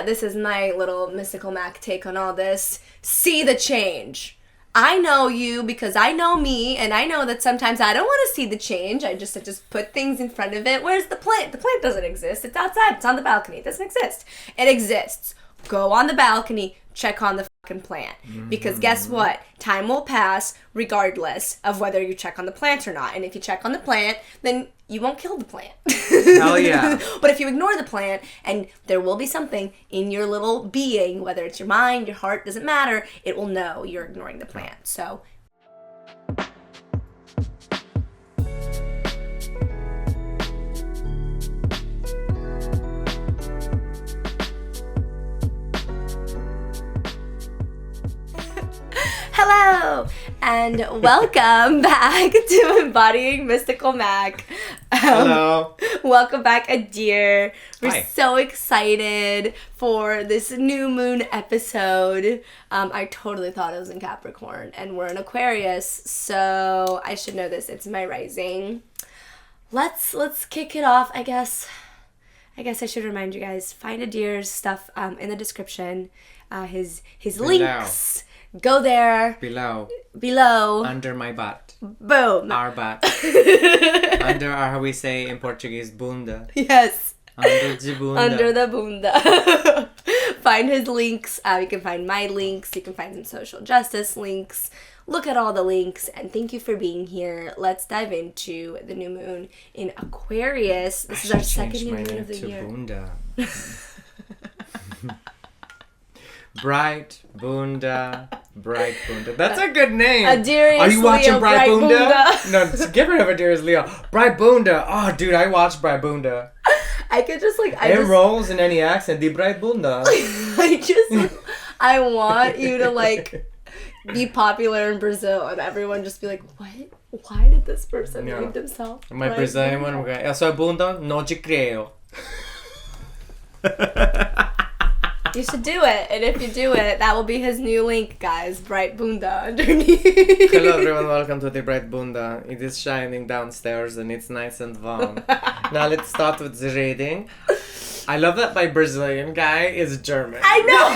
This is my little Mystical Mac take on all this. See the change. I know you because I know me, and I know that sometimes I don't want to see the change. I just put things in front of it. Where's the plant? The plant doesn't exist. It's outside. It's on the balcony. It doesn't exist. It exists. Go on the balcony. Check on the fucking plant. Because guess what? Time will pass regardless of whether you check on the plant or not. And if you check on the plant, then you won't kill the plant. Hell yeah. But if you ignore the plant, and there will be something in your little being, whether it's your mind, your heart, doesn't matter, it will know you're ignoring the plant. So hello, and welcome back to Embodying Mystical Mac. Hello. Welcome back, Adir. We're Hi. so excited for this new moon episode. I totally thought it was in Capricorn, and we're in Aquarius, so I should know this. It's my rising. Let's kick it off, I guess. I should remind you guys, find Adir's stuff in the description. His links. Go there. Below. Under my butt. Boom. Our butt. Under our, how we say in Portuguese, bunda. Yes. Under the bunda. Under the bunda. Find his links. You can find my links. You can find some social justice links. Look at all the links. And thank you for being here. Let's dive into the new moon in Aquarius. This is our second new moon of the year. Bunda. Bright Bunda. Bright Bunda. That's a good name. Adyrius Are you watching Leo, Bright Bunda? Bunda. No, get rid of Adyrius Leo. Bright Bunda. Oh, dude, I watched Bright Bunda. I could just rolls in any accent. The Bright Bunda. I want you to be popular in Brazil and everyone just be like, what? Why did this person name themselves? My Brazilian one, eu sou bunda, não te creo. You should do it, and if you do it, that will be his new link, guys. Bright Bunda underneath. Hello everyone, welcome to the Bright Bunda. It is shining downstairs and it's nice and warm. Now let's start with the reading. I love that my Brazilian guy is German. I know!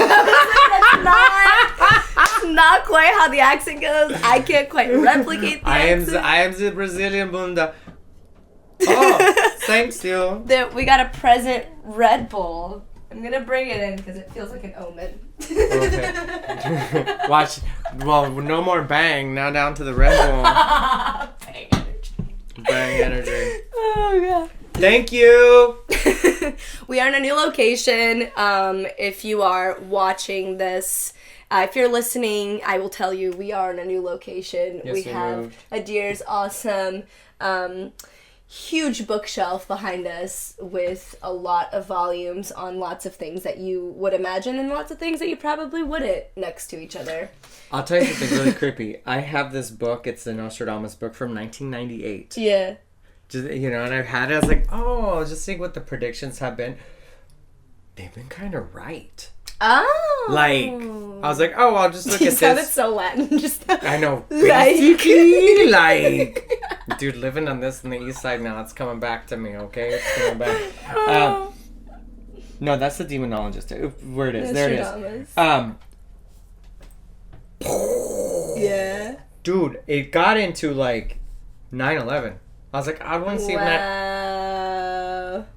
That's not quite how the accent goes. I can't quite replicate the accent. I am the Brazilian Bunda. Oh, thanks you. We got a present Red Bull. I'm gonna bring it in because it feels like an omen. Okay. Watch. Well, no more bang. Now down to the Red Bull. Bang energy. Bang energy. Oh, God. Thank you. We are in a new location. If you are watching this, if you're listening, I will tell you we are in a new location. Yes, we have Adir's awesome huge bookshelf behind us with a lot of volumes on lots of things that you would imagine and lots of things that you probably wouldn't next to each other. I'll tell you something really creepy. I have this book. It's the Nostradamus book from 1998. Yeah. Just, and I've had it. I was like, oh, just seeing what the predictions have been. They've been kind of right. Oh. I was like, oh, I'll just look at this. You sounded so Latin just now. I know. Basically, dude, living on this in the east side now, it's coming back to me, okay? It's coming back. No, that's the demonologist. Where it is. There it is. Yeah. Dude, it got into 9/11. I was like, I want to see that.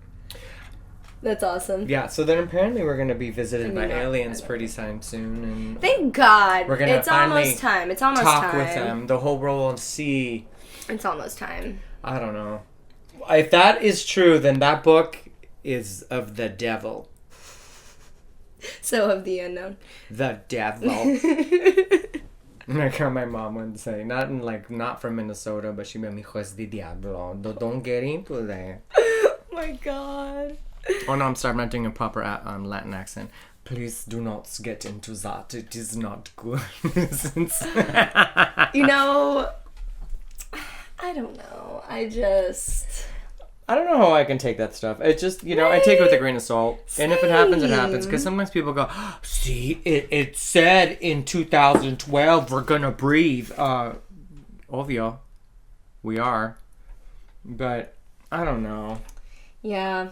That's awesome. Yeah, so then apparently we're going to be visited by aliens pretty soon, and thank God. We're gonna it's almost time. It's almost talk time. with them. The whole world will see. It's almost time. I don't know. If that is true, then that book is of the devil. So of the unknown. The devil. Like how my mom would say, not from Minnesota, but she made me "Hijo de diablo." Don't get into that. Oh my God. Oh no, I'm sorry, I'm not doing a proper Latin accent. Please do not get into that. It is not good. I don't know. I don't know how I can take that stuff. It just, I take it with a grain of salt. Same. And if it happens, it happens. Because sometimes people go, see, it said in 2012 we're gonna breathe. Obvio. We are. But, I don't know. Yeah.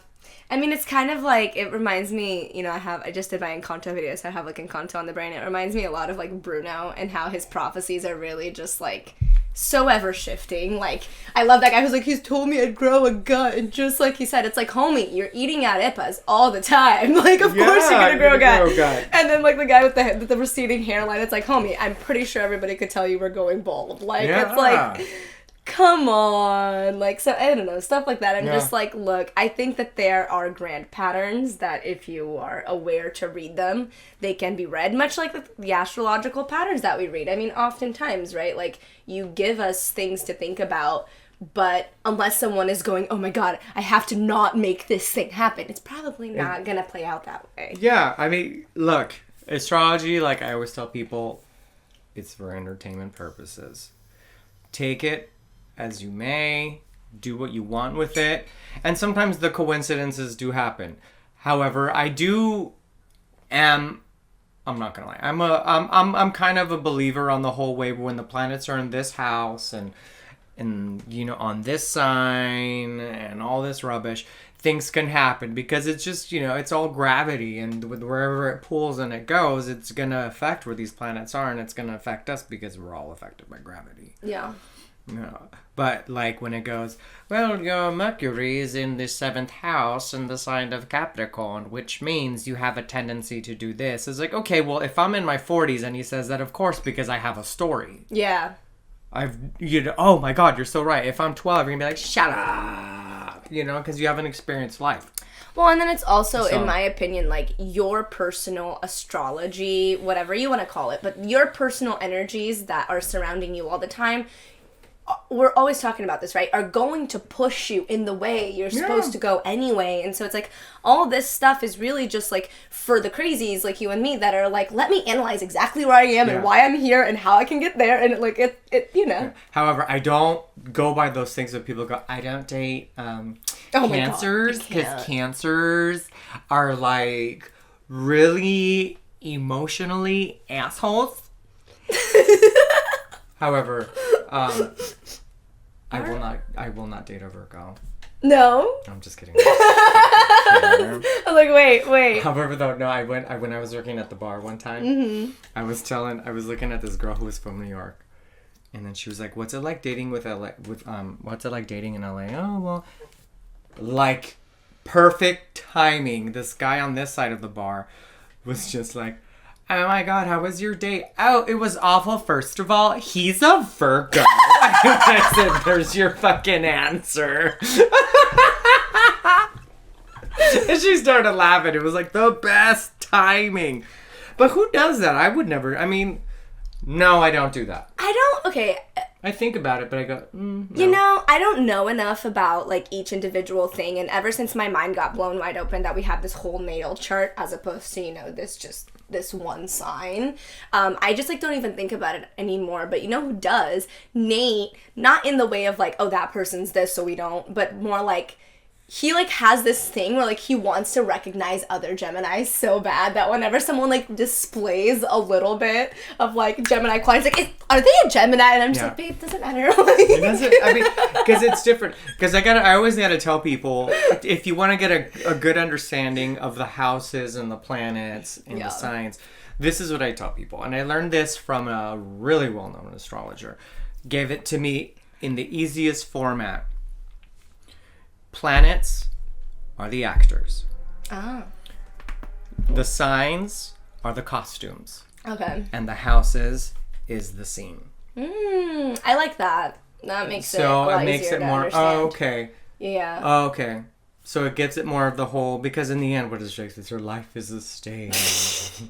I mean, it's kind of like, it reminds me, you know, I just did my Encanto videos, so I have like Encanto on the brain. It reminds me a lot of like Bruno and how his prophecies are really just like so ever shifting. Like, I love that guy who's like, he's told me I'd grow a gut, and just like he said, it's like, homie, you're eating arepas all the time. Like, of course you're gonna grow a gut. And then like the guy with the receding hairline, it's like, homie, I'm pretty sure everybody could tell you we're going bald. Like, it's like, come on. Like, so I don't know, stuff like that. I'm just like, look, I think that there are grand patterns that if you are aware to read them, they can be read, much like the astrological patterns that we read. I mean, oftentimes, right, like, you give us things to think about, but unless someone is going, oh my god, I have to not make this thing happen, it's probably not gonna play out that way. Yeah, I mean, look, astrology, like I always tell people, it's for entertainment purposes. Take it as you may, do what you want with it, and sometimes the coincidences do happen. However, I'm not gonna lie, I'm kind of a believer on the whole way when the planets are in this house and you know, on this sign and all this rubbish, things can happen because it's just, you know, it's all gravity, and with wherever it pulls and it goes, it's gonna affect where these planets are, and it's gonna affect us because we're all affected by gravity. Yeah. No, but like when it goes, well, your Mercury is in the 7th house in the sign of Capricorn, which means you have a tendency to do this. It's like, okay, well, if I'm in my 40s and he says that, of course, because I have a story. Yeah. Oh my God, you're so right. If I'm 12, you're gonna be like, shut up, you know, because you haven't experienced life. Well, and then it's also, in my opinion, like, your personal astrology, whatever you want to call it, but your personal energies that are surrounding you all the time, we're always talking about this, right, are going to push you in the way you're supposed to go anyway. And so it's like, all this stuff is really just like for the crazies like you and me that are like, let me analyze exactly where I am and why I'm here and how I can get there. And like, it you know. However, I don't go by those things that people go, I don't date cancers, because cancers are like really emotionally assholes. However, I will not date a Virgo. No. I'm just kidding. I'm like, wait. However, though, no, when I was working at the bar one time, I was looking at this girl who was from New York, and then she was like, "What's it like dating what's it like dating in LA?" Oh, well, like, perfect timing. This guy on this side of the bar was just like, oh my God, how was your date? Oh, it was awful. First of all, he's a Virgo. I said, there's your fucking answer. And she started laughing. It was like the best timing. But who does that? I would never. I mean, no, I don't do that. Okay. I think about it, but I go, no. You know, I don't know enough about, like, each individual thing, and ever since my mind got blown wide open that we have this whole natal chart as opposed to, you know, this one sign, I just, like, don't even think about it anymore. But you know who does? Nate, not in the way of, like, oh, that person's this, so we don't, but more like, he, like, has this thing where, like, he wants to recognize other Geminis so bad that whenever someone, like, displays a little bit of, like, Gemini qualities, like, are they a Gemini? And I'm just like, babe, doesn't matter. It doesn't, I mean, because it's different. Because I always gotta tell people, if you want to get a good understanding of the houses and the planets and the signs, this is what I tell people. And I learned this from a really well-known astrologer. Gave it to me in the easiest format. Planets are the actors. Oh. The signs are the costumes. Okay. And the houses is the scene. I like that. That makes it a lot easier to understand. Oh, okay. Yeah. Oh, okay. So it gets it more of the whole, because in the end, what does Shakespeare say? Life is a stage,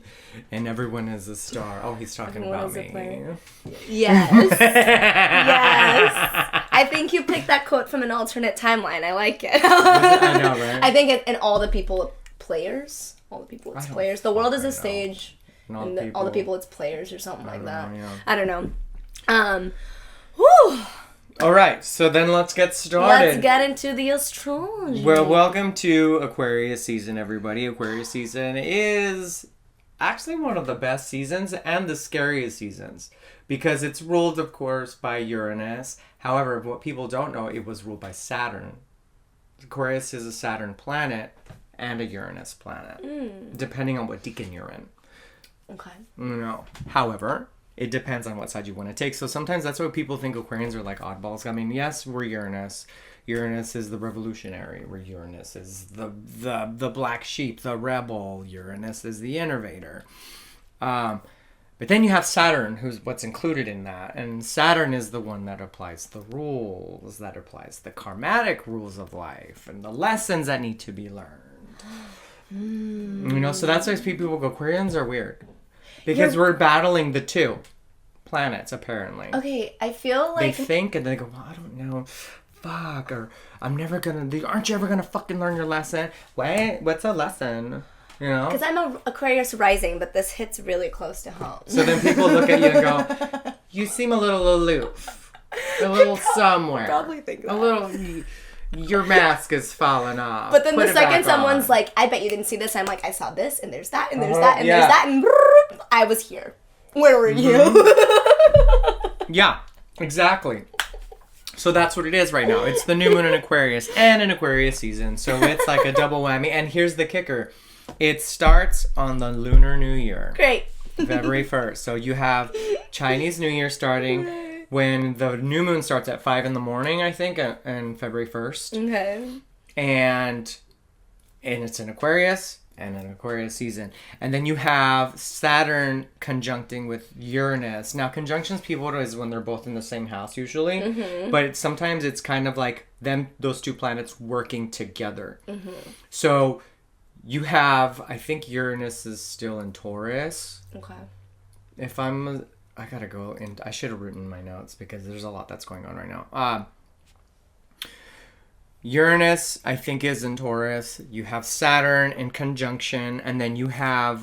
and everyone is a star. Oh, he's talking about me. Yes. Yes. I think you picked that quote from an alternate timeline. I like it. I know, right? I think in all the people players. The world is a stage, and all the people it's players or something like that. I don't know. Whew. All right, so then let's get started. Let's get into the astrology. Well, welcome to Aquarius season, everybody. Aquarius season is actually one of the best seasons and the scariest seasons because it's ruled, of course, by Uranus. However, what people don't know, it was ruled by Saturn Aquarius is a Saturn planet and a Uranus planet, depending on what decan you're in. Okay. No. However, it depends on what side you want to take. So sometimes that's why people think Aquarians are like oddballs. I mean, yes, we're Uranus. Uranus is the revolutionary. Where Uranus is the black sheep, the rebel. Uranus is the innovator. But then you have Saturn, who's what's included in that. And Saturn is the one that applies the rules, that applies the karmatic rules of life and the lessons that need to be learned. You know, so that's why people go, Aquarians are weird. Because we're battling the two planets, apparently. Okay, I feel like... They think and they go, well, I don't know. Fuck. Or I'm never going to... Aren't you ever going to fucking learn your lesson? Wait, what's a lesson? You know? Because I'm a Aquarius rising, but this hits really close to home. So then people look at you and go, you seem a little aloof. A little somewhere. Probably think that. A little... Your mask is falling off. But then Put the it back second someone's on. like, I bet you didn't see this, I'm like, I saw this, and there's that, and there's that, and there's that, and I was here. Where were you? Yeah, exactly. So that's what it is right now. It's the new moon in Aquarius and an Aquarius season. So it's like a double whammy. And here's the kicker. It starts on the Lunar New Year. Great. February 1st. So you have Chinese New Year starting when the new moon starts at 5 in the morning, I think, on February 1st. Okay. And it's an Aquarius and an Aquarius season. And then you have Saturn conjuncting with Uranus. Now, conjunctions people is when they're both in the same house usually. Mm-hmm. But sometimes it's kind of like those two planets working together. Mm-hmm. So you have, I think Uranus is still in Taurus. Okay. I gotta go, and I should have written my notes because there's a lot that's going on right now. Uranus, I think, is in Taurus. You have Saturn in conjunction, and then you have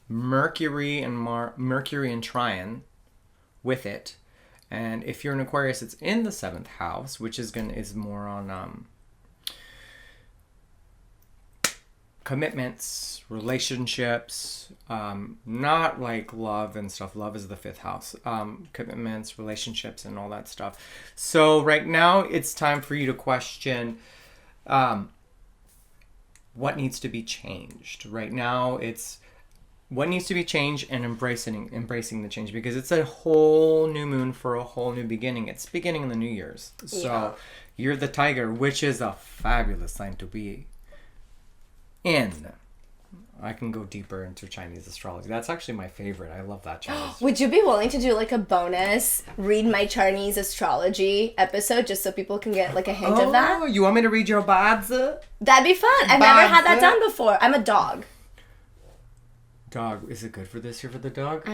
Mercury and Trine with it. And if you're in Aquarius, it's in the 7th house, which is more on commitments, relationships, not like love and stuff. Love is the 5th house. Commitments, relationships, and all that stuff. So right now it's time for you to question what needs to be changed. Right now it's what needs to be changed and embracing the change, because it's a whole new moon for a whole new beginning. It's beginning in the New Year's. So you're the tiger, which is a fabulous sign to be in. I can go deeper into Chinese astrology. That's actually my favorite. I love that Chinese. Would you be willing to do like a bonus read my Chinese astrology episode just so people can get like a hint of that? Oh, you want me to read your bazi? That'd be fun. I've never had that done before. I'm a dog. Dog. Is it good for this year for the dog?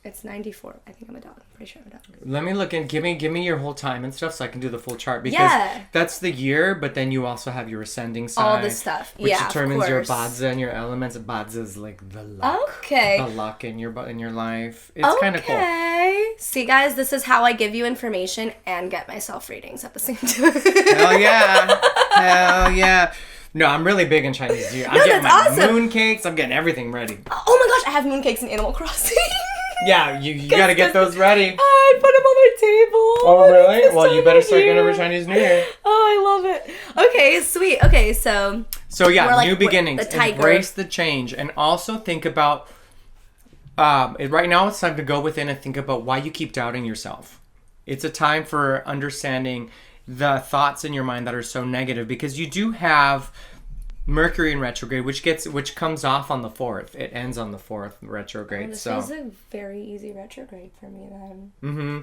It's 94. I think I'm a dog. I'm pretty sure I'm a dog. Let me look and give me your whole time and stuff so I can do the full chart, because that's the year, but then you also have your ascending sign. All this stuff. Which determines your bazi and your elements. Bazi is like the luck. Okay. The luck in your life. It's kind of cool. Okay. See, guys, this is how I give you information and get myself readings at the same time. Hell yeah. Hell yeah. No, I'm really big in Chinese New Year. I'm getting my moon cakes. I'm getting everything ready. Oh my gosh, I have moon cakes in Animal Crossing. Yeah, you gotta get those ready. I put them on my table. Oh, really? Well, you better start getting over Chinese New Year. Oh, I love it. Okay, sweet. Okay, so yeah, new beginnings. Embrace the change. And also think about, right now it's time to go within and think about why you keep doubting yourself. It's a time for understanding the thoughts in your mind that are so negative, because you do have Mercury in retrograde, which comes off on the 4th. It ends on the 4th retrograde. This is a very easy retrograde for me then. Mm-hmm.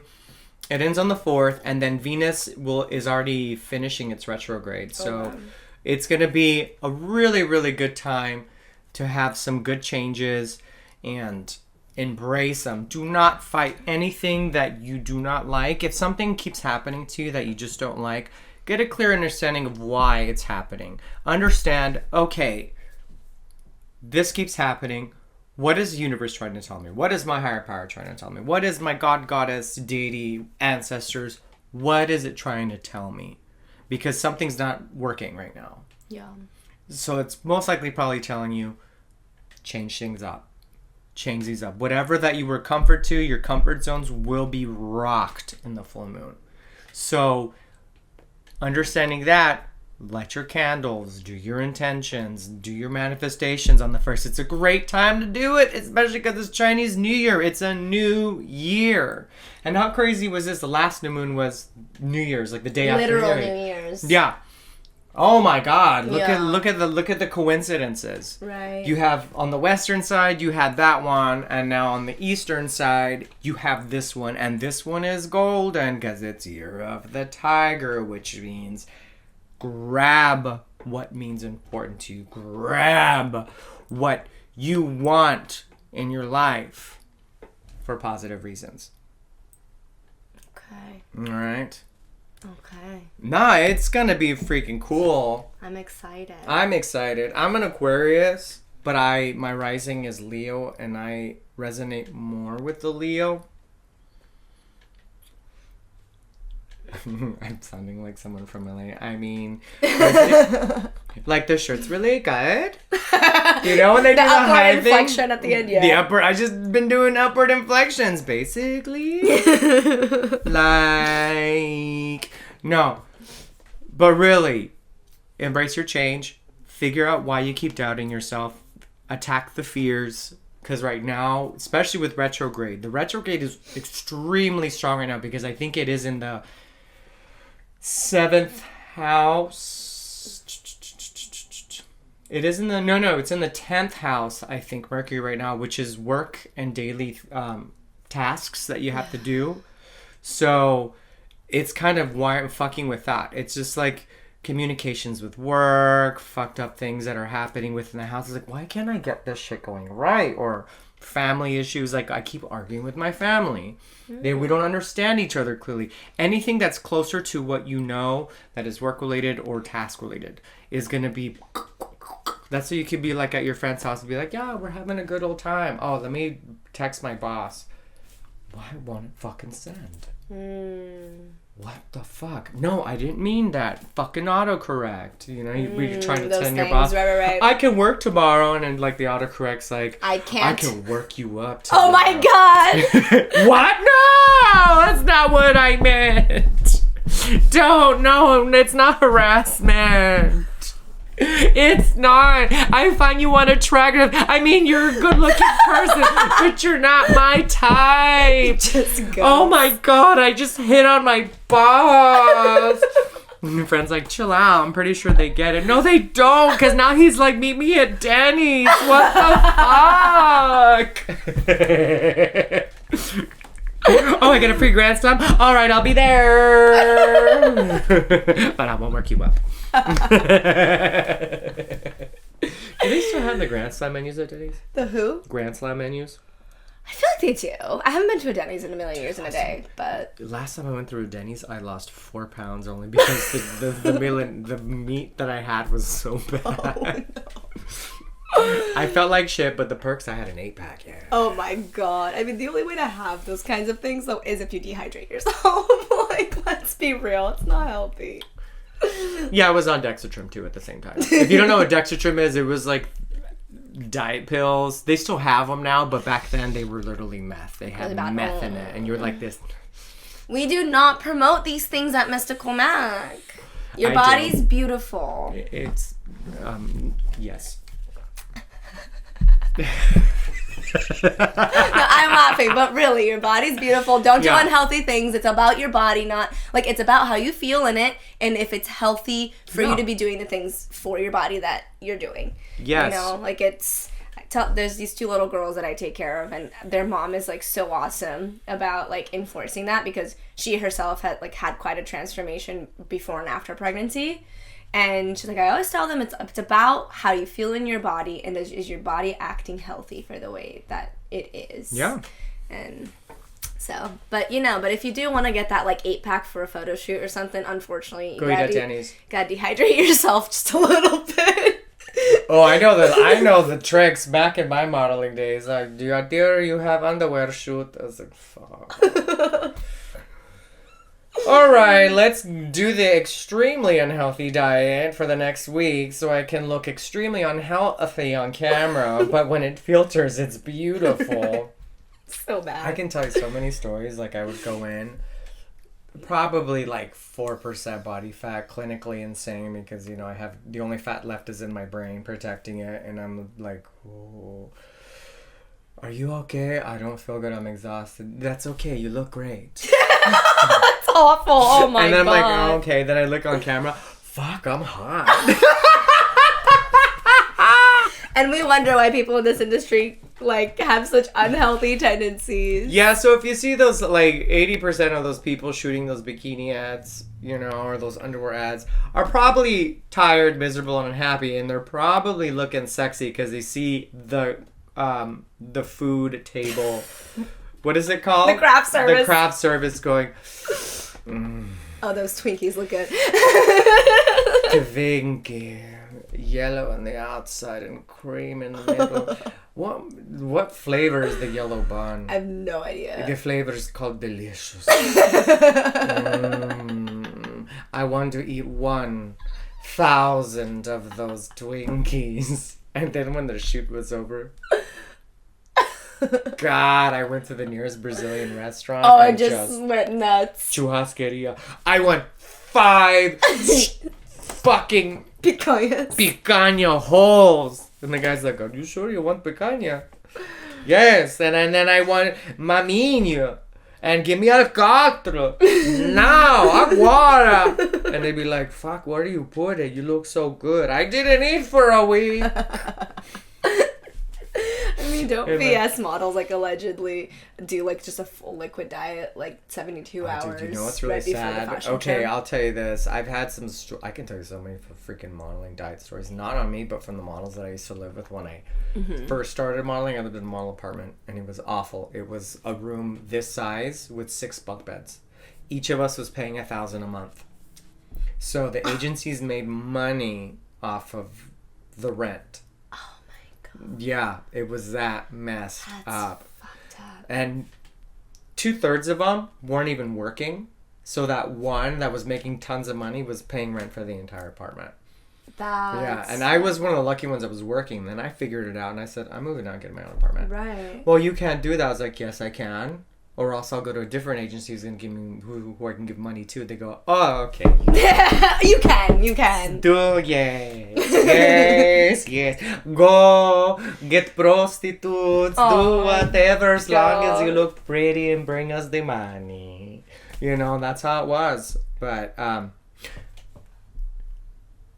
It ends on the 4th, and then Venus is already finishing its retrograde. So it's going to be a really, really good time to have some good changes and embrace them. Do not fight anything that you do not like. If something keeps happening to you that you just don't like, get a clear understanding of why it's happening. Understand, okay, this keeps happening. What is the universe trying to tell me? What is my higher power trying to tell me? What is my God, goddess, deity, ancestors? What is it trying to tell me? Because something's not working right now. Yeah. So it's most likely probably telling you, change things up. Change these up. Whatever that you were comfort to, your comfort zones will be rocked in the full moon. So understanding that, light your candles, do your intentions, do your manifestations on the 1st. It's a great time to do it, especially because it's Chinese New Year. It's a new year. And how crazy was this? The last new moon was New Year's, like the day after Literal New Year's. Yeah. Oh my God! Look at the coincidences. Right. You have on the western side, you had that one, and now on the eastern side, you have this one, and this one is golden because it's Year of the Tiger, which means grab what means important to you. Grab what you want in your life for positive reasons. Okay. All right. Okay. Nah, it's gonna be freaking cool. I'm excited. I'm an Aquarius, but my rising is Leo, and I resonate more with the Leo. I'm sounding like someone from LA. I mean, like the shirt's really good. You know when they do the high inflection thing? at the end, yeah. The upward. I just been doing upward inflections, basically. Like no, but really, embrace your change. Figure out why you keep doubting yourself. Attack the fears. Because right now, especially with retrograde, the retrograde is extremely strong right now because I think it is in the 7th house. It is in the it's in the 10th house, I think, Mercury right now, which is work and daily tasks that you have to do. So it's kind of why I'm fucking with that. It's just like communications with work, fucked up things that are happening within the house. It's like, why can't I get this shit going right? Or family issues, like I keep arguing with my family. We don't understand each other clearly. Anything that's closer to what you know that is work related or task related is gonna be. That's so you could be like at your friend's house and be like, yeah, we're having a good old time. Oh, let me text my boss. Why won't it fucking send? What the fuck? No, I didn't mean that. Fucking autocorrect. You know, you're trying to send your boss. Right. I can work tomorrow, and then like the autocorrect's like, I can't. I can work you up tomorrow. Oh my God! What? No, that's not what I meant. Don't. No, it's not harassment. It's not. I find you unattractive. I mean, you're a good-looking person, but you're not my type. Just go. Oh my God, I just hit on my boss. And your friend's like, chill out. I'm pretty sure they get it. No, they don't, because now he's like, meet me at Denny's. What the fuck? Oh, I get a free grand slam? All right, I'll be there. But I won't work you up. Do they still have the Grand Slam menus at Denny's? The who? Grand Slam menus? I feel like they do. I haven't been to a Denny's in a million years in a day, but... Last time I went through a Denny's, I lost 4 pounds only because the meat that I had was so bad. Oh, no. I felt like shit, but the perks, I had an 8-pack, yeah. Oh my God. I mean, the only way to have those kinds of things, though, is if you dehydrate yourself. Like, let's be real. It's not healthy. Yeah, I was on Dexatrim too at the same time. If you don't know what Dexatrim is, it was like diet pills. They still have them now, but back then they were literally meth. They had meth in it, and you're like this. We do not promote these things at Mystical Mac. Your body's beautiful. It's, yes. No, I'm laughing, but really, your body's beautiful. Don't do unhealthy things. It's about your body, not like it's about how you feel in it, and if it's healthy for you to be doing the things for your body that you're doing. Yes. You know, like there's these 2 little girls that I take care of, and their mom is like so awesome about like enforcing that because she herself had quite a transformation before and after pregnancy. And she's like, I always tell them it's about how you feel in your body, and is your body acting healthy for the way that it is. Yeah. And so, but if you do want to get that 8-pack for a photo shoot or something, unfortunately, you gotta dehydrate yourself just a little bit. Oh, I know the tricks back in my modeling days. Like, dare you have underwear shoot? I was like, fuck. All right, let's do the extremely unhealthy diet for the next week so I can look extremely unhealthy on camera, but when it filters, it's beautiful. So bad. I can tell you so many stories. Like, I would go in, probably like 4% body fat, clinically insane, because, you know, I have the only fat left is in my brain protecting it, and I'm like, oh, are you okay? I don't feel good. I'm exhausted. That's okay. You look great. That's awful. Oh my god. And then I'm like, oh, okay. Then I look on camera. Fuck, I'm hot. And we wonder why people in this industry like have such unhealthy tendencies. Yeah, so if you see those, like 80% of those people shooting those bikini ads, you know, or those underwear ads, are probably tired, miserable, and unhappy, and they're probably looking sexy because they see the food table. What is it called? The craft service. The craft service going. Oh, those Twinkies look good. Twinkie. Yellow on the outside and cream in the middle. What flavor is the yellow bun? I have no idea. The flavor is called delicious. I want to eat 1,000 of those Twinkies. And then when the shoot was over, God, I went to the nearest Brazilian restaurant. Oh, I just went nuts. Churrasqueria. I want 5 fucking picanha holes. And the guy's like, are you sure you want picanha? Yes. And then I want maminho. And give me al quatro. Now, agora. And they'd be like, fuck, where do you put it? You look so good. I didn't eat for a week. I mean, don't BS models like allegedly do like just a full liquid diet, like 72 hours. Dude, you know what's really sad? Okay, I'll tell you this. I've had some. I can tell you so many freaking modeling diet stories. Not on me, but from the models that I used to live with when I first started modeling. I lived in a model apartment, and it was awful. It was a room this size with 6 bunk beds. Each of us was paying $1,000 a month. So the agencies made money off of the rent. Yeah, it was that messed up. Fucked up. And 2/3 of them weren't even working. So that one that was making tons of money was paying rent for the entire apartment. Yeah, and I was one of the lucky ones that was working. Then I figured it out and I said, I'm moving out and getting my own apartment. Right. Well, you can't do that. I was like, yes, I can. Or else I'll go to a different agency who's going to give me, who I can give money to. They go, oh, okay. You can. Do, yes. Go, get prostitutes, do whatever, as long as you look pretty and bring us the money. You know, that's how it was. But,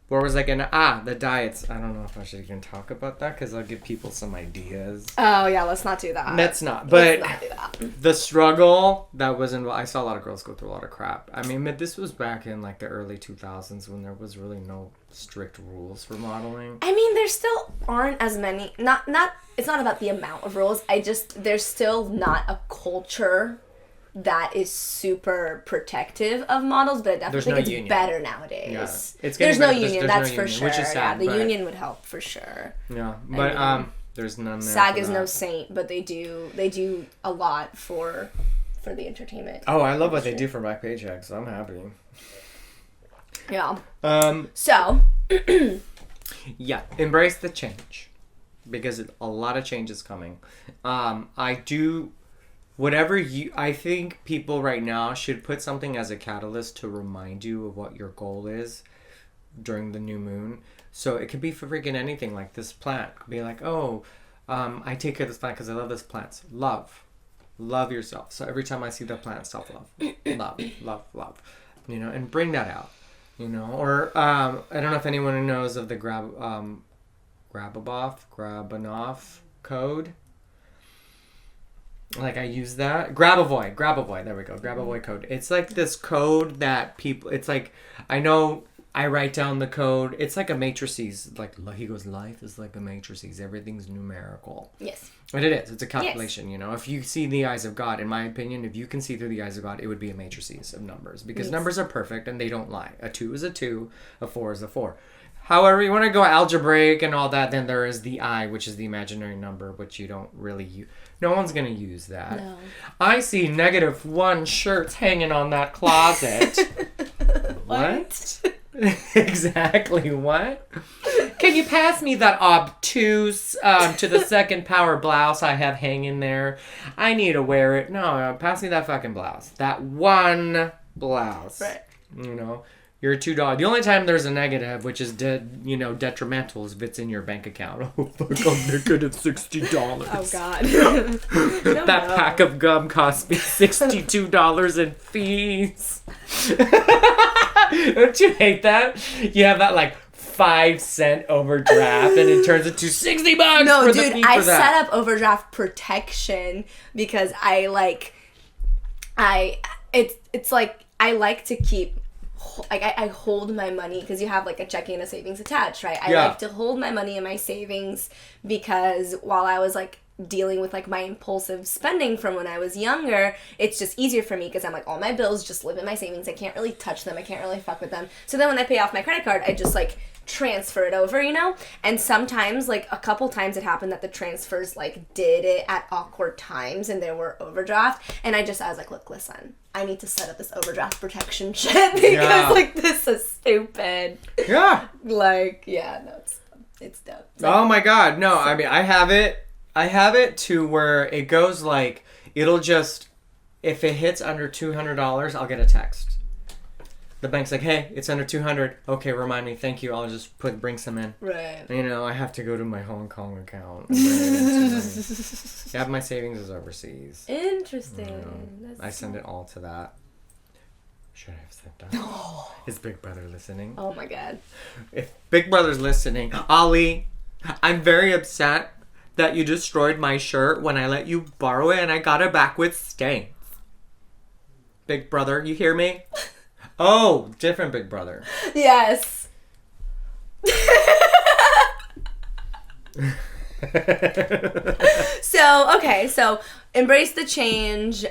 where was I gonna... the diets. I don't know if I should even talk about that, because I'll give people some ideas. Oh, yeah, let's not do that. Let's not. But let's not do that. The struggle that was involved... I saw a lot of girls go through a lot of crap. I mean, this was back in, like, the early 2000s when there was really no strict rules for modeling. I mean, there still aren't as many... It's not about the amount of rules. There's still not a culture that is super protective of models, but I definitely think it's better nowadays. Yeah. There's no union, that's for sure. Which is sad, the union would help for sure. Yeah, but there's none there. SAG is no saint, but they do a lot for the entertainment. Oh, I love what they do for my paycheck, so I'm happy. Yeah. So. Yeah, embrace the change, because a lot of change is coming. I think people right now should put something as a catalyst to remind you of what your goal is during the new moon. So it could be for freaking anything, like this plant. Be like, I take care of this plant because I love this plant. Love yourself. So every time I see the plant, self-love. love. You know, and bring that out. You know, or I don't know if anyone knows of the Grabanoff code. Like, I use that. Grabavoy. There we go. Grabavoy code. It's like this code that people... It's like... I know I write down the code. It's like a matrices. Like, he goes, life is like a matrices. Everything's numerical. Yes. And it is. It's a calculation, you know. If you see the eyes of God, in my opinion, if you can see through the eyes of God, it would be a matrices of numbers. Because numbers are perfect and they don't lie. A 2 is a 2. A 4 is a 4. However, you want to go algebraic and all that, then there is the I, which is the imaginary number, which you don't really use. No one's going to use that. No. I see -1 shirts hanging on that closet. What? Exactly, what? Can you pass me that obtuse to the second power blouse I have hanging there? I need to wear it. No, pass me that fucking blouse. That one blouse. Right. You know, you're $2. The only time there's a negative, which is detrimental, is if it's in your bank account. Oh, fuck, I'm negative $60. Oh, God. That pack of gum cost me $62 in fees. Don't you hate that? You have that like 5-cent overdraft and it turns into $60 No, for dude, the fee I for that. set up Overdraft Protection because I like to keep, like, I hold my money because you have like a checking and a savings attached, right? I like to hold my money in my savings because while I was like dealing with like my impulsive spending from when I was younger, it's just easier for me because I'm like, all my bills just live in my savings. I can't really touch them. I can't really fuck with them. So then when I pay off my credit card, I just like transfer it over, you know? And sometimes, like a couple times it happened that the transfers like did it at awkward times and there were overdraft. And I was like, look, listen, I need to set up this overdraft protection shit because like this is stupid. Yeah. Like, yeah, no, it's dumb. Oh my God. No, I mean, I have it to where it goes like, it'll just, if it hits under $200, I'll get a text. The bank's like, hey, it's under 200. Okay, remind me. Thank you. I'll just bring some in. Right. You know, I have to go to my Hong Kong account. And bring it into yeah, my savings is overseas. Interesting. You know, I send it all to that. Should I have said that? No. Is Big Brother listening? Oh my God. If Big Brother's listening, Ollie, I'm very upset that you destroyed my shirt when I let you borrow it and I got it back with stains. Big Brother, you hear me? Oh, different Big Brother. Yes. So embrace the change.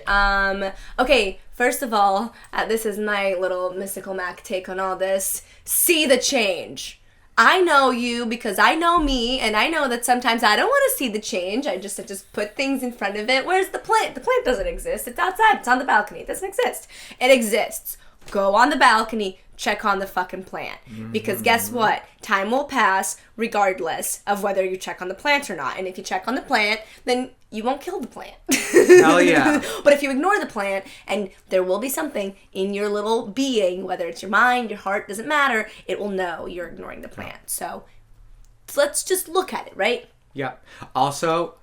Okay, first of all, this is my little mystical Mac take on all this. See the change. I know you because I know me, and I know that sometimes I don't want to see the change. I just put things in front of it. Where's the plant? The plant doesn't exist. It's outside. It's on the balcony. It doesn't exist. It exists. Go on the balcony, check on the fucking plant. Because guess what? Time will pass regardless of whether you check on the plant or not. And if you check on the plant, then you won't kill the plant. Hell yeah. But if you ignore the plant, and there will be something in your little being, whether it's your mind, your heart, doesn't matter, it will know you're ignoring the plant. So let's just look at it, right? Yeah. Also,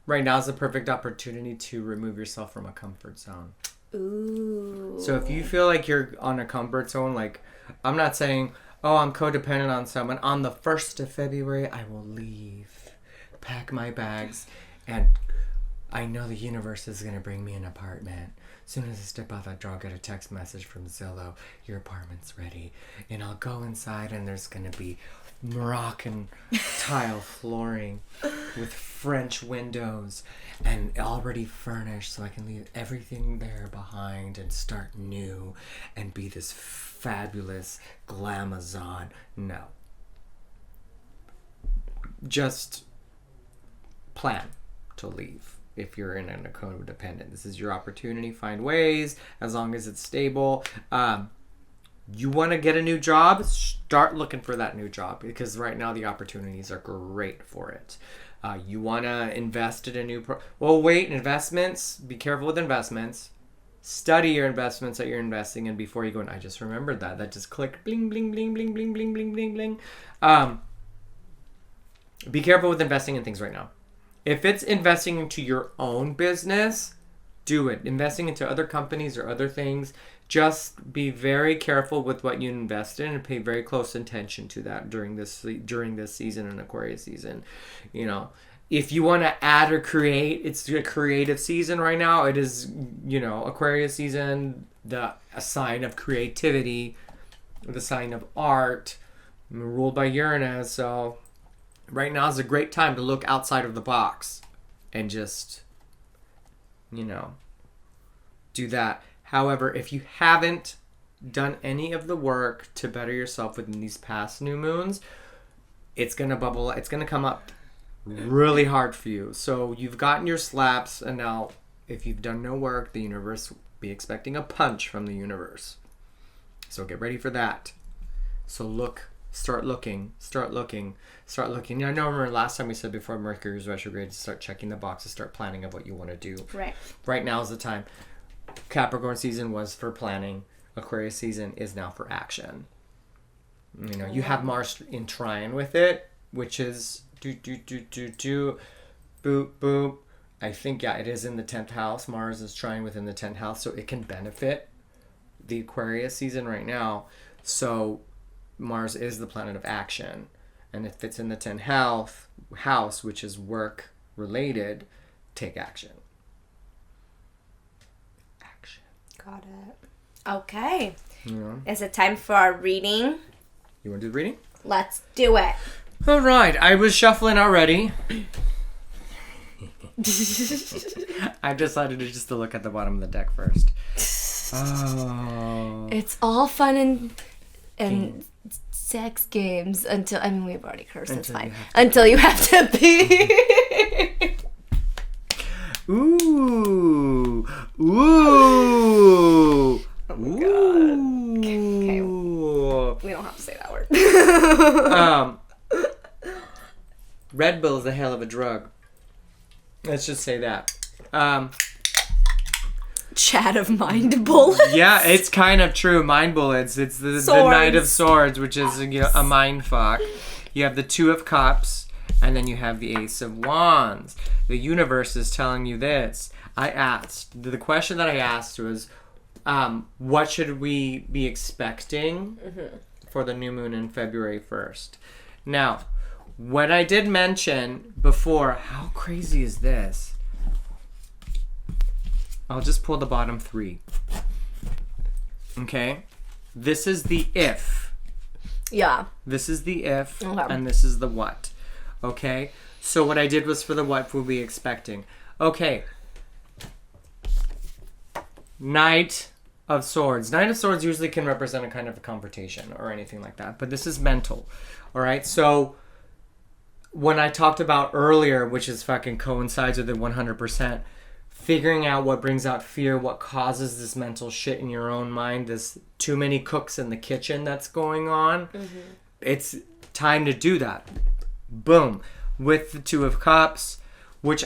right now is the perfect opportunity to remove yourself from a comfort zone. Ooh. So if you feel like you're on a comfort zone, like, I'm not saying, oh, I'm codependent on someone. On the 1st of February, I will leave, pack my bags, and I know the universe is going to bring me an apartment. As soon as I step out that door, I'll get a text message from Zillow, your apartment's ready. And I'll go inside and there's going to be Moroccan tile flooring with French windows and already furnished, so I can leave everything there behind and start new and be this fabulous glamazon. No. Just plan to leave. If you're in a codependent, this is your opportunity. Find ways, as long as it's stable. You want to get a new job? Start looking for that new job, because right now the opportunities are great for it. You want to invest in a new investments. Be careful with investments. Study your investments that you're investing in before you go in. I just remembered that. That just clicked. Bling, bling, bling, bling, bling, bling, bling, bling, bling. Be careful with investing in things right now. If it's investing into your own business, do it. Investing into other companies or other things, just be very careful with what you invest in and pay very close attention to that during this season and Aquarius season. You know, if you want to add or create, it's a creative season right now. It is, Aquarius season, a sign of creativity, the sign of art, ruled by Uranus. So right now is a great time to look outside of the box and just, do that. However, if you haven't done any of the work to better yourself within these past new moons, it's going to bubble. It's going to come up really hard for you. So you've gotten your slaps, and now if you've done no work, the universe will be expecting a punch from the universe. So get ready for that. So start looking. I know, remember last time we said before Mercury was retrograde, start checking the boxes, start planning of what you want to do. Right. Right now is the time. Capricorn season was for planning. Aquarius season is now for action. You know, you have Mars in trine with it, which is boop, boop. I think, yeah, it is in the 10th house. Mars is trine within the 10th house, so it can benefit the Aquarius season right now. So Mars is the planet of action. And if it's in the 10th house, which is work related, take action. Got it. Okay. Yeah. Is it time for our reading? You want to do the reading? Let's do it. All right. I was shuffling already. I decided just to look at the bottom of the deck first. Oh. It's all fun and sex games until, I mean, we've already cursed, it's fine. Until you have to pee. Ooh. Ooh. Oh my god. Okay. We don't have to say that word. Red Bull is a hell of a drug. Let's just say that. Chat of mind bullets. Yeah, it's kind of true. Mind bullets. It's the Knight of Swords, which is a mind fuck. You have the Two of Cups, and then you have the Ace of Wands. The universe is telling you this. The question that I asked was, what should we be expecting for the new moon in February 1st? Now, what I did mention before, how crazy is this? I'll just pull the bottom 3. Okay? This is the if. Yeah. This is the if, Okay. and this is the what. Okay? So what I did was for the what we'll be expecting. Okay. Knight of Swords. Knight of Swords usually can represent a kind of a confrontation or anything like that, but this is mental. All right? So when I talked about earlier, which is fucking coincides with it 100%, figuring out what brings out fear, what causes this mental shit in your own mind, this too many cooks in the kitchen that's going on, it's time to do that. Boom. With the Two of Cups, which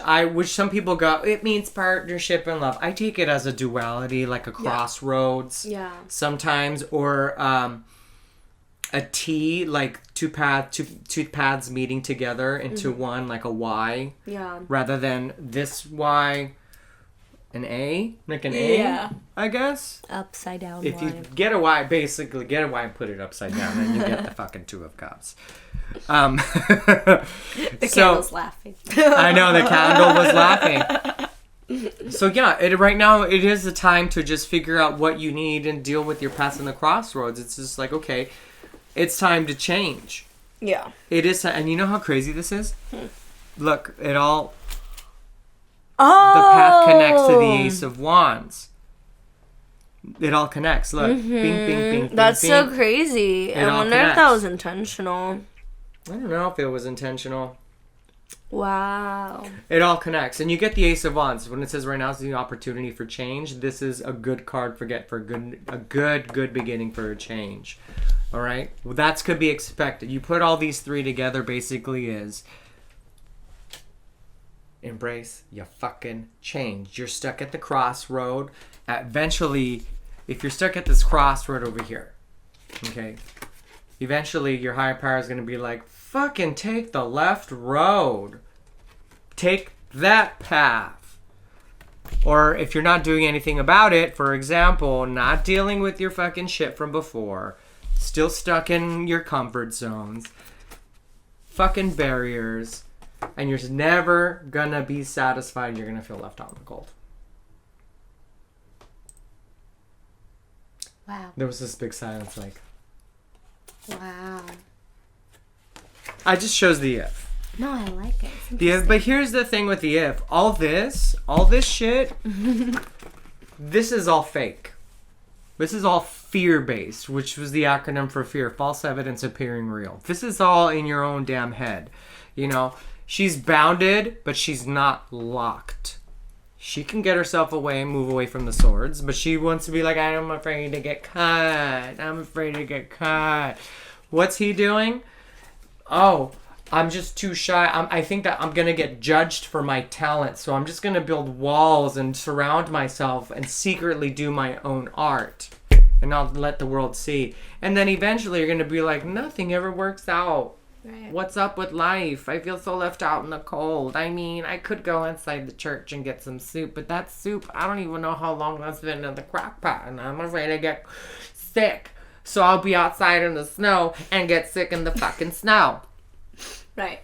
some people go, it means partnership and love. I take it as a duality, like a crossroads. Yeah. Sometimes, or a T, like two paths meeting together into one, like a Y. Yeah. Rather than this Y, an A, like an A, I guess. Upside down. If you get a Y, basically get a Y and put it upside down, and you get the fucking Two of Cups. The candle's laughing. I know, the candle was laughing. So yeah, right now it is the time to just figure out what you need and deal with your past in the crossroads. It's just like, okay, it's time to change. Yeah. It is, and you know how crazy this is? Look, it all... Oh! The path connects to the Ace of Wands. It all connects. Look. Bing, bing, bing, bing, That's bing. so crazy. It I all wonder if that connects. was intentional. I don't know if it was intentional. Wow. It all connects. And you get the Ace of Wands. When it says right now is the opportunity for change, this is a good card for a good beginning for a change. All right? Well, that could be expected. You put all these 3 together, basically is embrace your fucking change. You're stuck at the crossroad. Eventually, if you're stuck at this crossroad over here, okay, eventually your higher power is going to be like, fucking take the left road. Take that path. Or if you're not doing anything about it, for example, not dealing with your fucking shit from before, still stuck in your comfort zones, fucking barriers, and you're never gonna be satisfied. You're gonna feel left out in the cold. Wow. There was this big silence, like, Wow. I just chose the if. No, I like it. The if, but here's the thing with the if. All this shit, this is all fake. This is all fear-based, which was the acronym for fear. False evidence appearing real. This is all in your own damn head. You know, she's bounded, but she's not locked. She can get herself away and move away from the swords, but she wants to be like, I'm afraid to get caught. I'm afraid to get caught. What's he doing? Oh, I'm just too shy. I think that I'm going to get judged for my talent. So I'm just going to build walls and surround myself and secretly do my own art. And I'll let the world see. And then eventually you're going to be like, nothing ever works out. Right. What's up with life? I feel so left out in the cold. I mean, I could go inside the church and get some soup. But that soup, I don't even know how long that's been in the crock pot. And I'm afraid to get sick. So I'll be outside in the snow and get sick in the fucking snow. Right.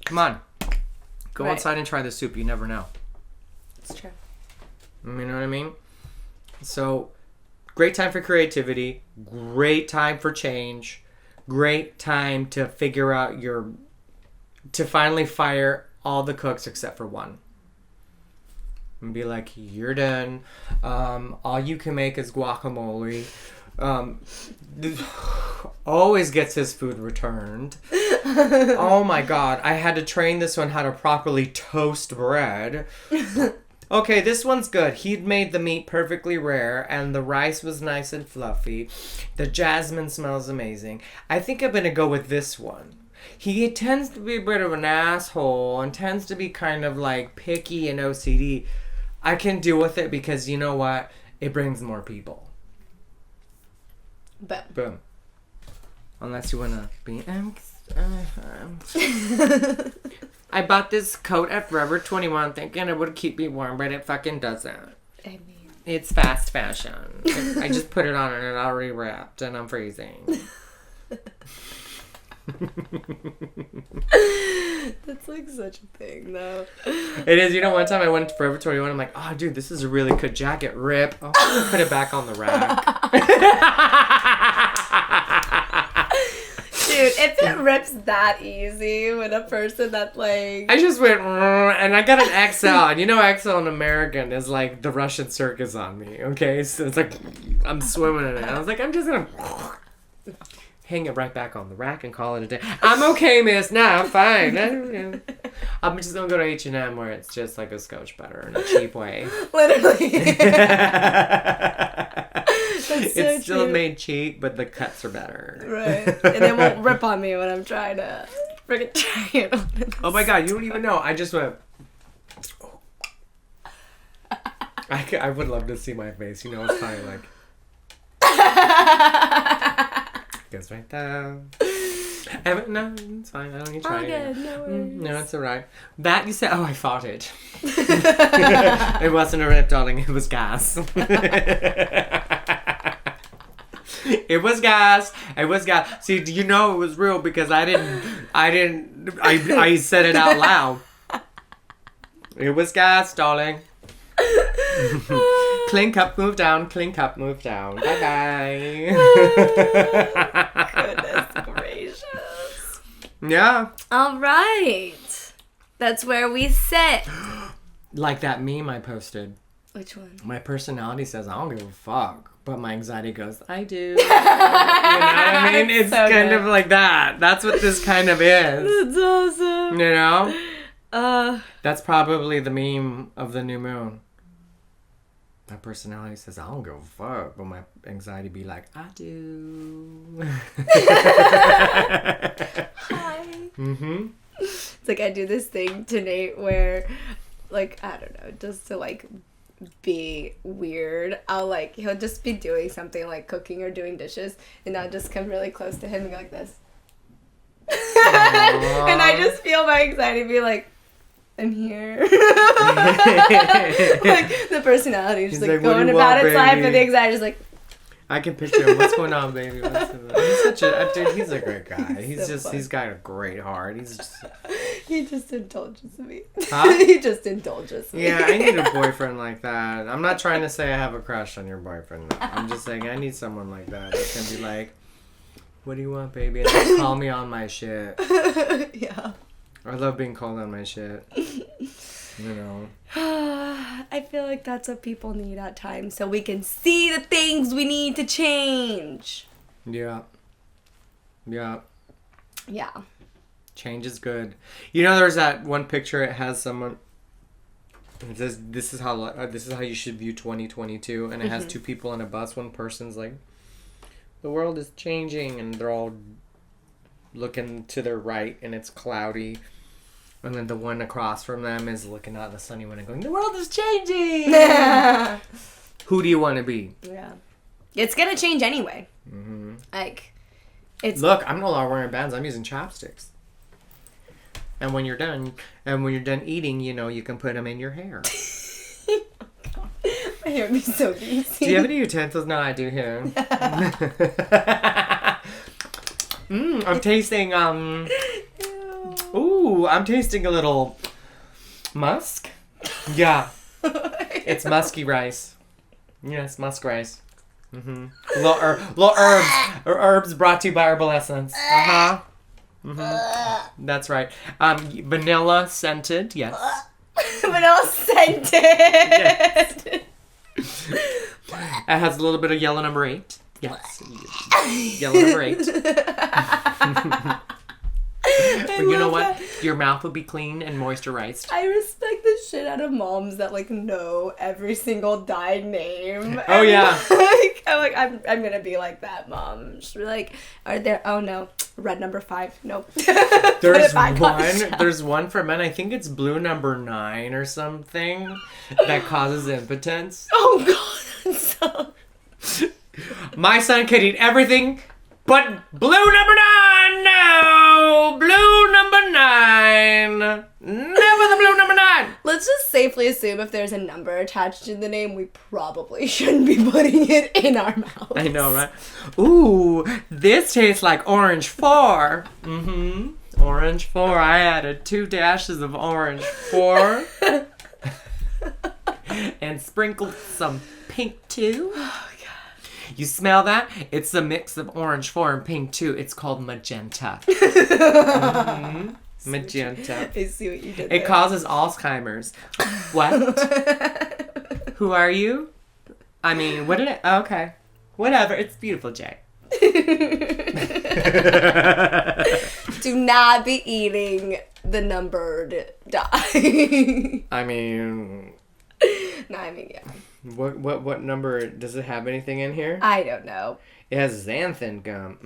Come on. Go outside and try the soup. You never know. It's true. You know what I mean? So, great time for creativity. Great time for change. Great time to figure out to finally fire all the cooks except for one. And be like, you're done. All you can make is guacamole. Always gets his food returned. Oh my god, I had to train this one how to properly toast bread. Okay, this one's good. He'd made the meat perfectly rare and the rice was nice and fluffy. The jasmine smells amazing. I think I'm gonna go with this one. He tends to be a bit of an asshole and tends to be kind of like picky and OCD. I can deal with it because you know what? It brings more people. Boom. Unless you wanna be. I bought this coat at Forever 21 thinking it would keep me warm, but it fucking doesn't. I mean, it's fast fashion. I just put it on and it already wrapped, and I'm freezing. That's like such a thing, though. It is. You know, one time I went to Forever 21. I'm like, oh, dude, this is a really good jacket. Rip. Oh, put it back on the rack. Dude, if it rips that easy with a person that like... I just went, and I got an XL. And you know XL in American is like the Russian circus on me, okay? So it's like, I'm swimming in it. I was like, I'm just going to hang it right back on the rack and call it a day. I'm okay, miss. Nah, I'm fine. I'm just going to go to H&M where it's just like a Scotch butter in a cheap way. Literally. It's still made cheap, but the cuts are better. Right. And it won't rip on me when I'm trying to freaking try it on. Oh my god, you don't even know. I just went... I would love to see my face. You know, it's probably like... Goes right down. No, it's fine. I don't need to try it. No worries. No, it's alright. That you said... Oh, I farted. It wasn't a rip, darling. It was gas. It was gas. It was gas. See, you know it was real because I said it out loud. It was gas, darling. Clean cup, move down. Clean cup, move down. Bye-bye. Goodness gracious. Yeah. All right. That's where we sit. Like that meme I posted. Which one? My personality says, I don't give a fuck. But my anxiety goes, I do. You know what I mean? It's so kind of like that. That's what this kind of is. That's awesome. You know? That's probably the meme of the new moon. My personality says, I don't give a fuck. But my anxiety be like, I do. Hi. Mm-hmm. It's like I do this thing to Nate where, like, I don't know, just to, like, be weird. He'll just be doing something like cooking or doing dishes, and I'll just come really close to him and go like this. And I just feel my anxiety be like, I'm here. Like, the personality is just like going about its life, and the anxiety is like, I can picture him. What's going on, baby? He's such a dude. He's a great guy. He's got a great heart. He just indulges me. Huh? He just indulges me. Yeah, I need a boyfriend like that. I'm not trying to say I have a crush on your boyfriend. No. I'm just saying I need someone like that can be like, what do you want, baby? And just call me on my shit. Yeah. I love being called on my shit. You know. I feel like that's what people need at times, so we can see the things we need to change. Yeah. Yeah. Yeah. Change is good. You know, there's that one picture. It has someone. It says, "This is how you should view 2022," and it has two people on a bus. One person's like, "The world is changing," and they're all looking to their right and it's cloudy. And then the one across from them is looking out the sunny one and going, the world is changing! Who do you want to be? Yeah. It's gonna change anyway. Mm-hmm. Like, it's... Look, I'm no longer wearing bands. I'm using chopsticks. And when you're done eating, you know, you can put them in your hair. My hair would be so easy. Do you have any utensils? No, I do here. I'm tasting, Ooh, I'm tasting a little musk. Yeah. It's musky rice. Yes, musk rice. Mm-hmm. Little herbs brought to you by Herbal Essence. Uh-huh. Mm-hmm. That's right. Vanilla scented, yes. Vanilla scented. Yes. It has a little bit of yellow number 8. Yes. Yellow number 8. But you know what? That. Your mouth will be clean and moisturized. I respect the shit out of moms that like know every single dye name. Oh yeah. I'm gonna be like that mom. She'll be like, are there? Oh no, red number 5. Nope. There's one for men. I think it's blue number 9 or something that causes impotence. Oh god, that's so. My son could eat everything. But blue number 9, no! Blue number 9! Never the blue number 9! Let's just safely assume if there's a number attached to the name, we probably shouldn't be putting it in our mouths. I know, right? Ooh, this tastes like orange 4. Mm-hmm. Orange 4. I added 2 dashes of orange 4. And sprinkled some pink too. Oh, God. You smell that? It's a mix of orange 4 and pink 2. It's called magenta. Mm-hmm. Magenta. I see what you did It causes Alzheimer's. What? Who are you? I mean, what did it... Oh, okay. Whatever. It's beautiful, Jay. Do not be eating the numbered dye. I mean... No, I mean, yeah. What number... Does it have anything in here? I don't know. It has xanthan gum.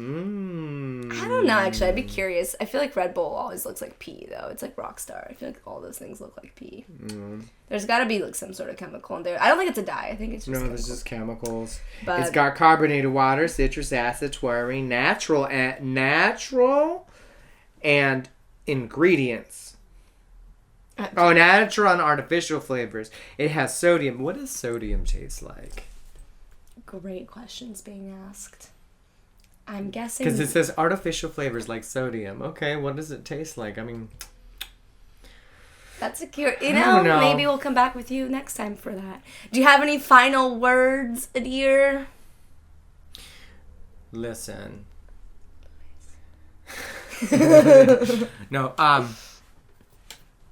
I don't know, actually. I'd be curious. I feel like Red Bull always looks like pee, though. It's like Rockstar. I feel like all those things look like pee. There's got to be like some sort of chemical in there. I don't think it's a dye. I think it's just chemicals. There's just chemicals. But it's got carbonated water, citrus acid, taurine, natural and ingredients. Natural and artificial flavors. It has sodium. What does sodium taste like? Great questions being asked. I'm guessing... Because it says artificial flavors like sodium. Okay, what does it taste like? I mean... That's a cute... You know, maybe we'll come back with you next time for that. Do you have any final words, Adir? Listen. No,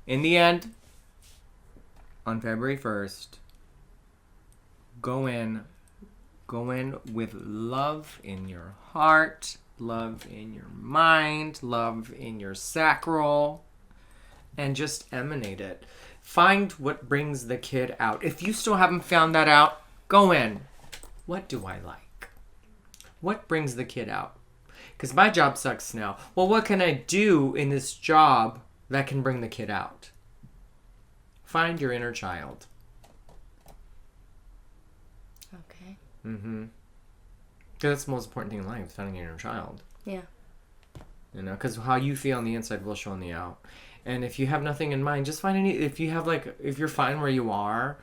in the end, on February 1st, go in with love in your heart, love in your mind, love in your sacral, and just emanate it. Find what brings the kid out. If you still haven't found that out, go in. What do I like? What brings the kid out? Because my job sucks now. Well, what can I do in this job that can bring the kid out? Find your inner child. Okay. Mm-hmm. Because that's the most important thing in life, is finding your inner child. Yeah. You know, because how you feel on the inside will show on the out. And if you have nothing in mind, just find if you're fine where you are,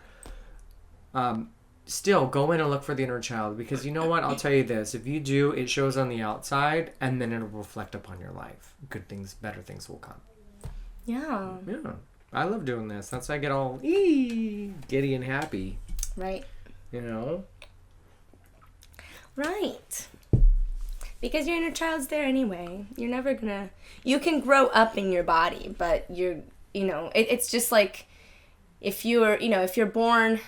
still go in and look for the inner child. Because you know what? I'll tell you this. If you do, it shows on the outside, and then it'll reflect upon your life. Good things, better things will come. Yeah. Yeah. I love doing this. That's why I get all giddy and happy. Right. You know? Right. Because your inner child's there anyway. You're never gonna... You can grow up in your body, but it's just like if you're born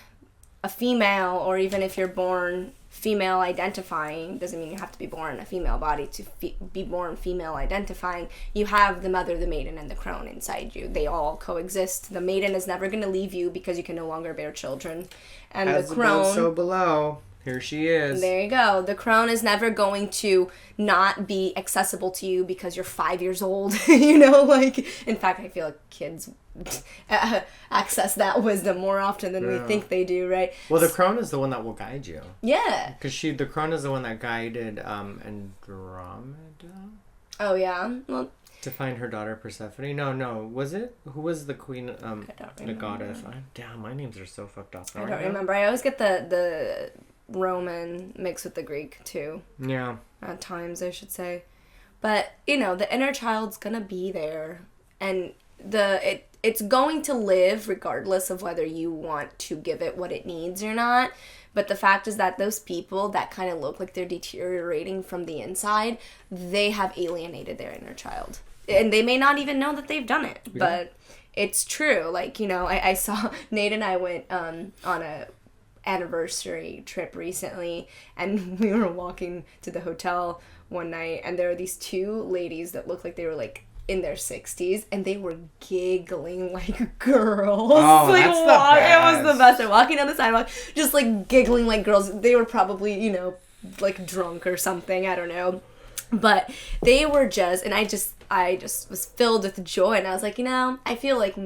a female, or even if you're born female identifying, doesn't mean you have to be born a female body to be born female identifying. You have the mother, the maiden, and the crone inside you. They all coexist. The maiden is never going to leave you because you can no longer bear children. And As the crone... above, so below. Here she is. There you go. The crone is never going to not be accessible to you because you're 5 years old. You know, like, in fact, I feel like kids access that wisdom more often than we think they do, right? Well, the crone is the one that will guide you. Yeah. Because the crone is the one that guided Andromeda. Oh, yeah? Well, to find her daughter Persephone. No. Was it? Who was the queen? I don't the goddess. Damn, my names are so fucked up. I don't remember. I always get the Roman mixed with the Greek too. Yeah. At times, I should say. But, you know, the inner child's gonna be there. And it's going to live regardless of whether you want to give it what it needs or not. But the fact is that those people that kind of look like they're deteriorating from the inside, they have alienated their inner child. And they may not even know that they've done it. Yeah. But it's true. Like, you know, I saw Nate and I went on a anniversary trip recently, and we were walking to the hotel one night, and there were these two ladies that looked like they were like in their 60s, and they were giggling like girls. Oh, like, that's the best. It was the best. They're walking down the sidewalk, just like giggling like girls. They were probably, you know, like drunk or something. I don't know. But they were just, and I just was filled with joy, and I was like, you know, I feel like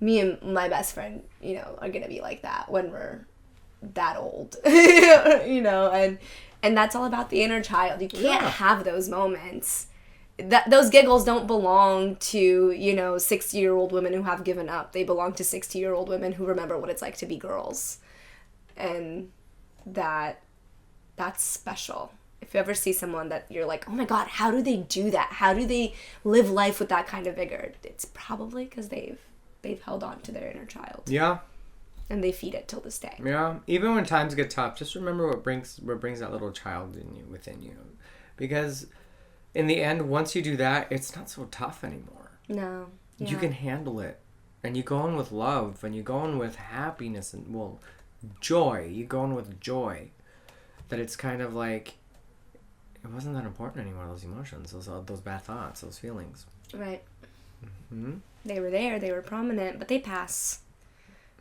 me and my best friend, you know, are gonna be like that when we're that old. You know, and that's all about the inner child. You can't have those moments. Those giggles don't belong to, you know, 60-year-old women who have given up. They belong to 60-year-old women who remember what it's like to be girls. And that's special. If you ever see someone that you're like, oh my God, how do they do that? How do they live life with that kind of vigor? It's probably because they've held on to their inner child. Yeah. And they feed it till this day. Yeah. Even when times get tough, just remember what brings that little child within you. Because in the end, once you do that, it's not so tough anymore. No. Yeah. You can handle it. And you go on with love, and you go on with happiness and, well, joy. You go on with joy. That it's kind of like, it wasn't that important anymore, those emotions, those bad thoughts, those feelings. Right. Mm-hmm. They were there, they were prominent, but they pass.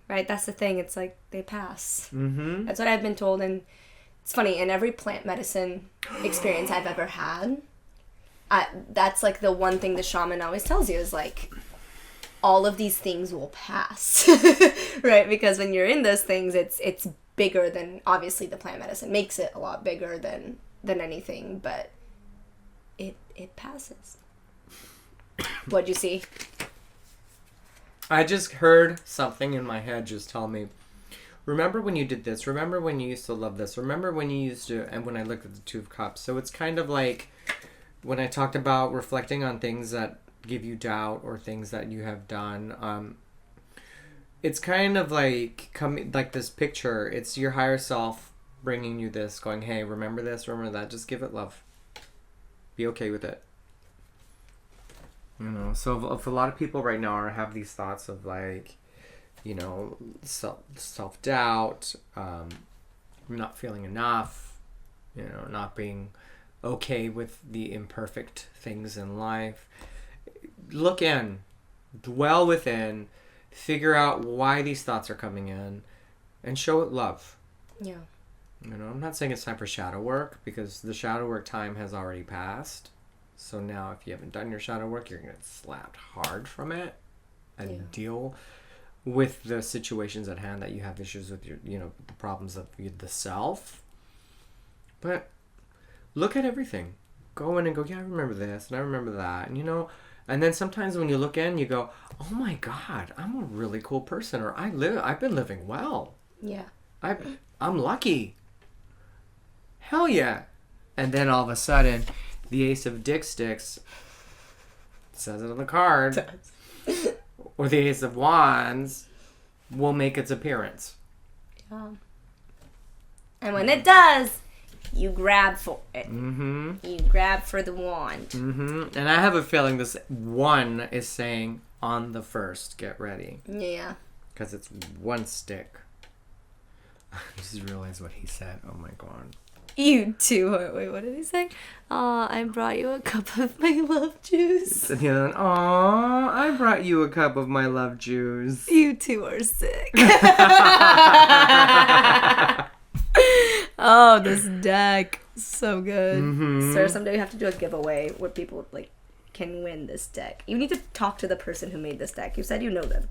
Right? That's the thing. It's like, they pass. Mm-hmm. That's what I've been told. And it's funny, in every plant medicine experience I've ever had, that's like the one thing the shaman always tells you is like, all of these things will pass. Right? Because when you're in those things, it's bigger than, obviously the plant medicine makes it a lot bigger than anything, but it passes. What'd you see? I just heard something in my head just tell me, remember when you did this? Remember when you used to love this? Remember when you used to... And when I looked at the Two of Cups. So it's kind of like when I talked about reflecting on things that give you doubt or things that you have done. It's kind of like like this picture. It's your higher self bringing you this, going, hey, remember this, remember that. Just give it love. Be okay with it. You know, so if a lot of people right now have these thoughts of like, you know, self-doubt, not feeling enough, you know, not being okay with the imperfect things in life, look in, dwell within, figure out why these thoughts are coming in, and show it love. Yeah. You know, I'm not saying it's time for shadow work, because the shadow work time has already passed. So now if you haven't done your shadow work, you're going to get slapped hard from it and deal with the situations at hand that you have issues with your, you know, the problems of the self. But look at everything. Go in and go, yeah, I remember this and I remember that. And, you know, and then sometimes when you look in, you go, oh my God, I'm a really cool person. Or I've been living well. Yeah. I'm lucky. Hell yeah. And then all of a sudden, the Ace of Dick Sticks says it on the card, or the Ace of Wands will make its appearance. Yeah. And when it does, you grab for it. Mm-hmm. You grab for the wand. Mm-hmm. And I have a feeling this one is saying, on the first, get ready. Yeah. Because it's one stick. I just realized what he said. Oh my God. You too. Wait, what did he say? I brought you a cup of my love juice. And the other one, aw, I brought you a cup of my love juice. You two are sick. Oh, this deck. So good. Mm-hmm. Sir, someday we have to do a giveaway where people like can win this deck. You need to talk to the person who made this deck. You said you know them.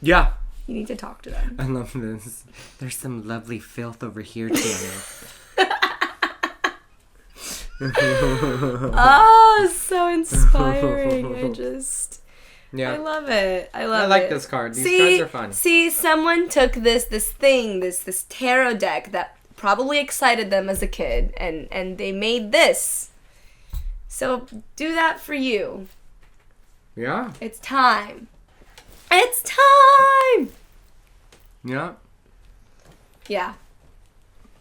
Yeah. You need to talk to them. I love this. There's some lovely filth over here, Tanya. Oh, so inspiring. I love it. I like this card. These cards are fun. See, someone took this tarot deck that probably excited them as a kid and they made this. So do that for you. Yeah. It's time. It's time. Yeah. Yeah.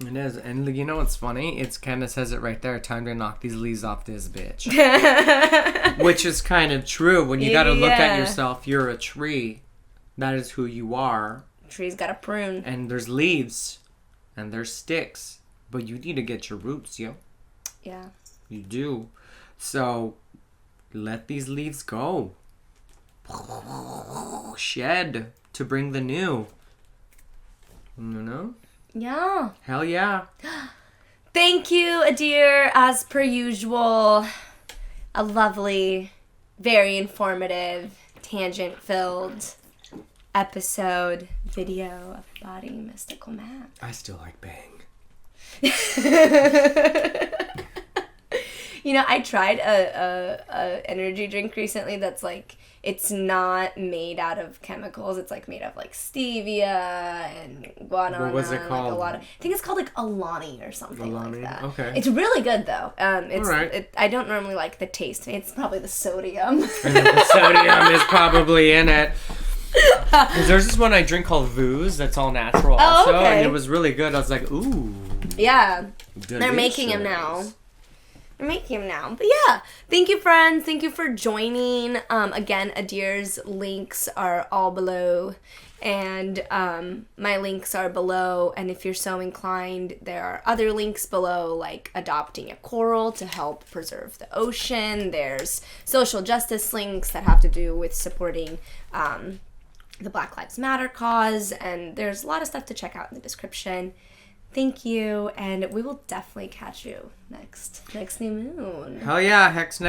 It is. And you know what's funny? It's kind of says it right there. Time to knock these leaves off this bitch. Which is kind of true. When you got to look at yourself, you're a tree. That is who you are. Tree's got a prune. And there's leaves. And there's sticks. But you need to get your roots, yo. Yeah. You do. So, let these leaves go. Shed to bring the new. You know? Yeah. Hell yeah. Thank you, Adir, as per usual. A lovely, very informative, tangent-filled episode, video of Embodying Mystical Math. I still like bang. You know, I tried a energy drink recently that's like, it's not made out of chemicals. It's like made of like stevia and guarana. What was it called? Like I think it's called like Alani or something like that. Okay. It's really good though. It's all right. I don't normally like the taste. It's probably the sodium. The sodium is probably in it. Because there's this one I drink called Vooz that's all natural also. Okay. And it was really good. I was like, ooh. Yeah. Delicious. They're making them now. But yeah, thank you, friends. Thank you for joining. Again, Adir's links are all below, and my links are below. And if you're so inclined, there are other links below, like adopting a coral to help preserve the ocean. There's social justice links that have to do with supporting the Black Lives Matter cause, and there's a lot of stuff to check out in the description. Thank you, and we will definitely catch you next new moon. Hell yeah, next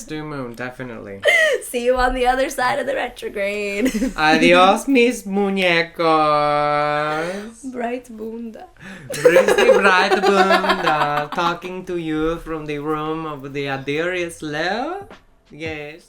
new moon, definitely. See you on the other side of the retrograde. Adios, mis muñecos. Bright bunda. Bright bunda, talking to you from the room of the Adyrius Leo. Yes.